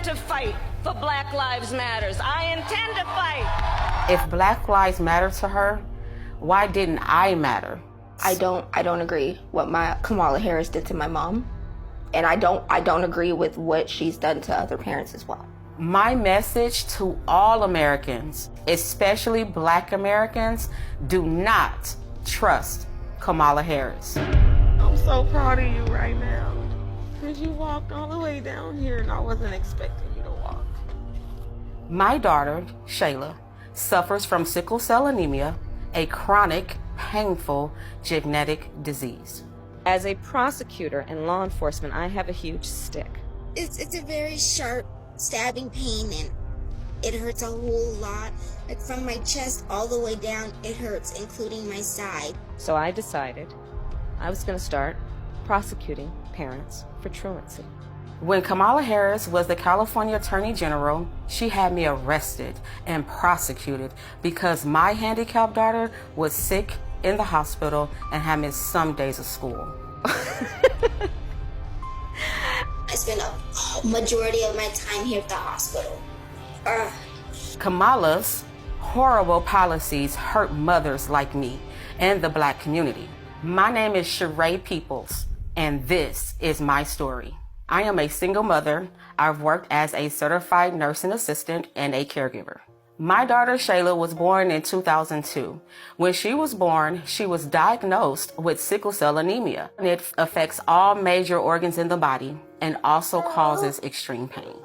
intend to fight for Black Lives Matters. I intend to fight. If Black Lives matter to her, why didn't I matter? I don't agree what Kamala Harris did to my mom, and I don't agree with what she's done to other parents as well. My message to all Americans, especially Black Americans, do not trust Kamala Harris. I'm so proud of you right now, because you walked all the way down here and I wasn't expecting you to walk. My daughter, Shayla, suffers from sickle cell anemia, a chronic, painful genetic disease. As a prosecutor and law enforcement, I have a huge stick. It's a very sharp stabbing pain, and it hurts a whole lot. Like from my chest all the way down, it hurts, including my side. So I decided I was going to start prosecuting parents for truancy. When Kamala Harris was the California Attorney General, she had me arrested and prosecuted because my handicapped daughter was sick in the hospital and had missed some days of school. I spent a majority of my time here at the hospital. Kamala's horrible policies hurt mothers like me and the Black community. My name is Sheree Peoples, and this is my story. I am a single mother. I've worked as a certified nursing assistant and a caregiver. My daughter Shayla was born in 2002. When she was born, she was diagnosed with sickle cell anemia. It affects all major organs in the body and also causes extreme pain.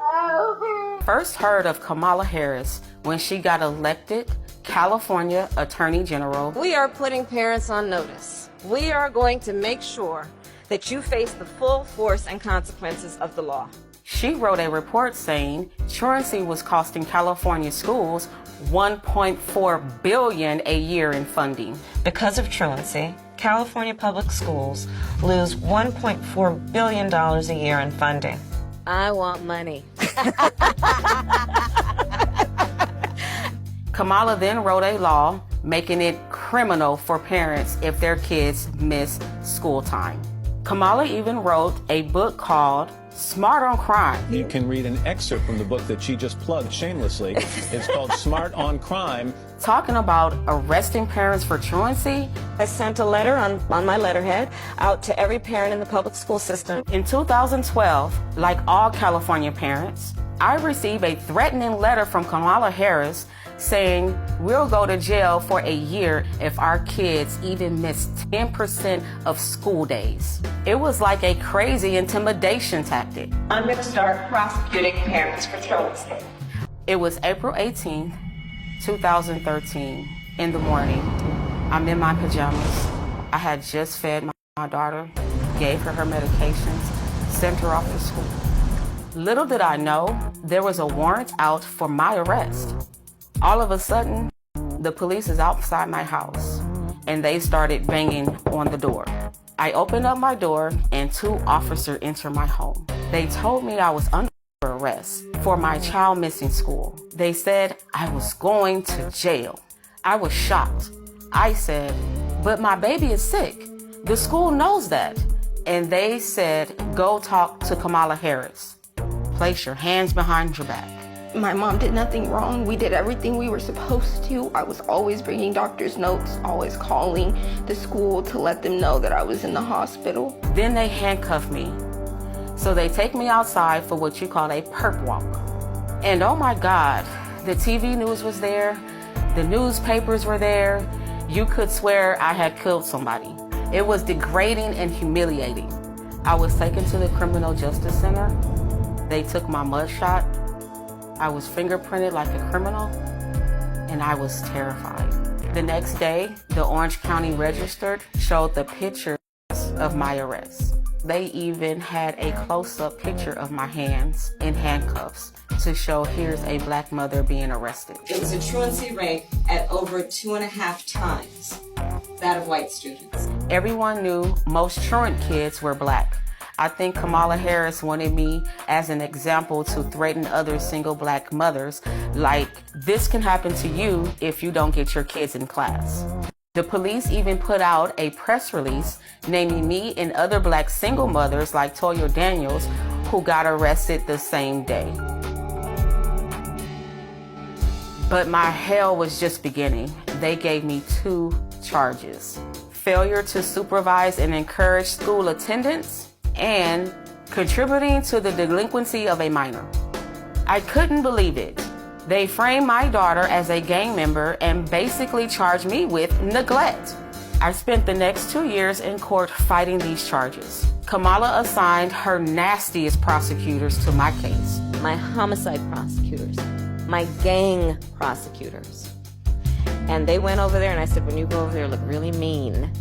First heard of Kamala Harris when she got elected California Attorney General. We are putting parents on notice. We are going to make sure that you face the full force and consequences of the law. She wrote a report saying truancy was costing California schools $1.4 billion a year in funding. Because of truancy, California public schools lose $1.4 billion a year in funding. I want money. Kamala then wrote a law making it criminal for parents if their kids miss school time. Kamala even wrote a book called Smart on Crime. You can read an excerpt from the book that she just plugged shamelessly. It's called Smart on Crime. Talking about arresting parents for truancy. I sent a letter on my letterhead out to every parent in the public school system. In 2012, like all California parents, I received a threatening letter from Kamala Harris saying we'll go to jail for a year if our kids even miss 10% of school days. It was like a crazy intimidation tactic. I'm going to start prosecuting parents for truancy. It was April 18th, 2013, in the morning. I'm in my pajamas. I had just fed my daughter, gave her medications, sent her off to school. Little did I know, there was a warrant out for my arrest. All of a sudden, the police is outside my house, and they started banging on the door. I opened up my door, and 2 officers entered my home. They told me I was under arrest for my child missing school. They said I was going to jail. I was shocked. I said, but my baby is sick. The school knows that. And they said, go talk to Kamala Harris. Place your hands behind your back. My mom did nothing wrong. We did everything we were supposed to. I was always bringing doctor's notes, always calling the school to let them know that I was in the hospital. Then they handcuff me. So they take me outside for what you call a perp walk. And oh my God, the TV news was there. The newspapers were there. You could swear I had killed somebody. It was degrading and humiliating. I was taken to the Criminal Justice Center. They took my mugshot. I was fingerprinted like a criminal, and I was terrified. The next day, the Orange County Register showed the pictures of my arrest. They even had a close-up picture of my hands in handcuffs to show here's a Black mother being arrested. It was a truancy rate at over 2.5 times that of white students. Everyone knew most truant kids were Black. I think Kamala Harris wanted me as an example to threaten other single Black mothers, like, this can happen to you if you don't get your kids in class. The police even put out a press release naming me and other Black single mothers like Toya Daniels who got arrested the same day. But my hell was just beginning. They gave me 2 charges: failure to supervise and encourage school attendance, and contributing to the delinquency of a minor. I couldn't believe it. They framed my daughter as a gang member and basically charged me with neglect. I spent the next 2 years in court fighting these charges. Kamala assigned her nastiest prosecutors to my case. My homicide prosecutors, my gang prosecutors. And they went over there and I said, when you go over there, look really mean.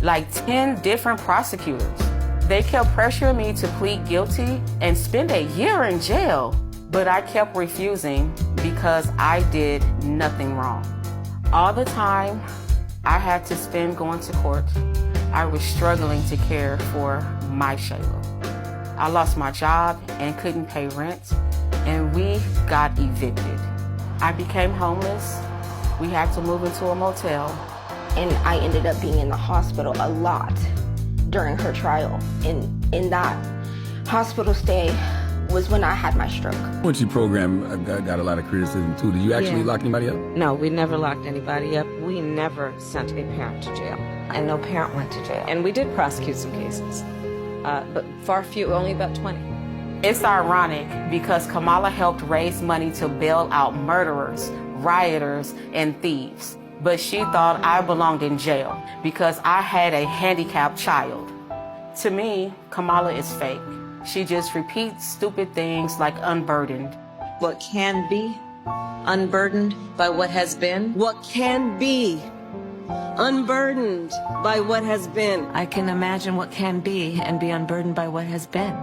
Like 10 different prosecutors. They kept pressuring me to plead guilty and spend a year in jail. But I kept refusing because I did nothing wrong. All the time I had to spend going to court, I was struggling to care for my Shayla. I lost my job and couldn't pay rent, and we got evicted. I became homeless. We had to move into a motel. And I ended up being in the hospital a lot during her trial. And in that hospital stay was when I had my stroke. Truancy program got a lot of criticism too. Did you actually lock anybody up? No, we never locked anybody up. We never sent a parent to jail. And no parent went to jail. And we did prosecute some cases, but far few, only about 20. It's ironic because Kamala helped raise money to bail out murderers, rioters, and thieves. But she thought I belonged in jail because I had a handicapped child. To me, Kamala is fake. She just repeats stupid things like unburdened. What can be unburdened by what has been? What can be unburdened by what has been? I can imagine what can be and be unburdened by what has been,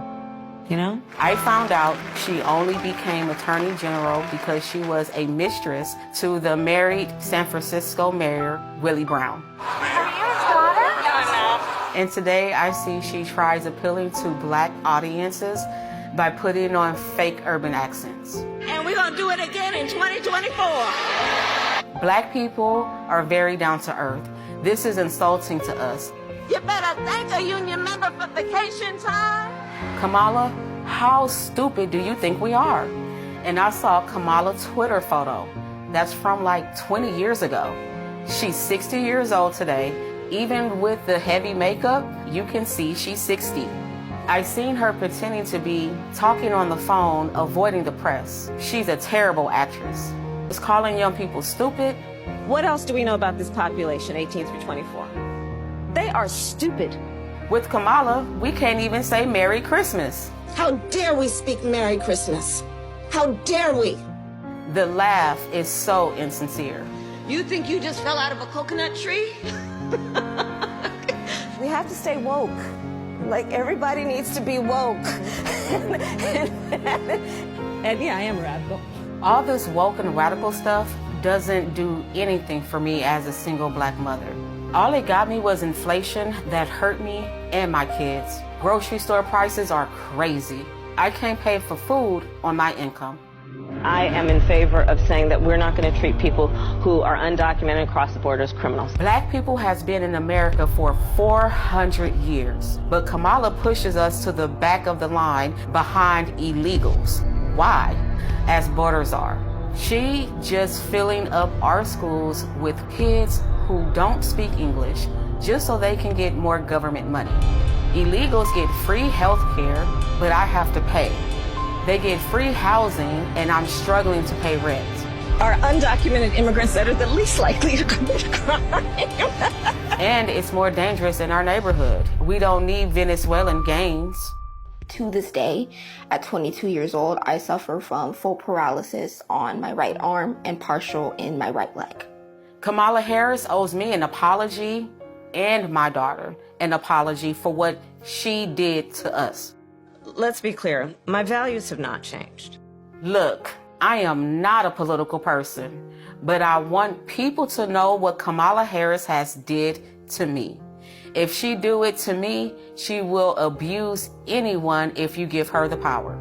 you know? I found out she only became Attorney General because she was a mistress to the married San Francisco Mayor, Willie Brown. And today I see she tries appealing to black audiences by putting on fake urban accents. And we're gonna do it again in 2024. Black people are very down to earth. This is insulting to us. You better thank a union member for vacation time. Kamala, how stupid do you think we are? And I saw Kamala's Twitter photo. That's from like 20 years ago. She's 60 years old today. Even with the heavy makeup, you can see she's 60. I've seen her pretending to be talking on the phone, avoiding the press. She's a terrible actress. Is calling young people stupid. What else do we know about this population, 18 through 24? They are stupid. With Kamala, we can't even say Merry Christmas. How dare we speak Merry Christmas? How dare we? The laugh is so insincere. You think you just fell out of a coconut tree? We have to stay woke. Like, everybody needs to be woke. And yeah, I am radical. All this woke and radical stuff doesn't do anything for me as a single black mother. All it got me was inflation that hurt me and my kids. Grocery store prices are crazy. I can't pay for food on my income. I am in favor of saying that we're not going to treat people who are undocumented across the border as criminals. Black people has been in America for 400 years, but Kamala pushes us to the back of the line behind illegals. Why? As borders are. She just filling up our schools with kids who don't speak English just so they can get more government money. Illegals get free health care, but I have to pay. They get free housing, and I'm struggling to pay rent. Are undocumented immigrants that are the least likely to commit a crime. And it's more dangerous in our neighborhood. We don't need Venezuelan gangs. To this day, at 22 years old, I suffer from full paralysis on my right arm and partial in my right leg. Kamala Harris owes me an apology and my daughter an apology for what she did to us. Let's be clear, my values have not changed. Look, I am not a political person, but I want people to know what Kamala Harris has did to me. If she do it to me, she will abuse anyone if you give her the power.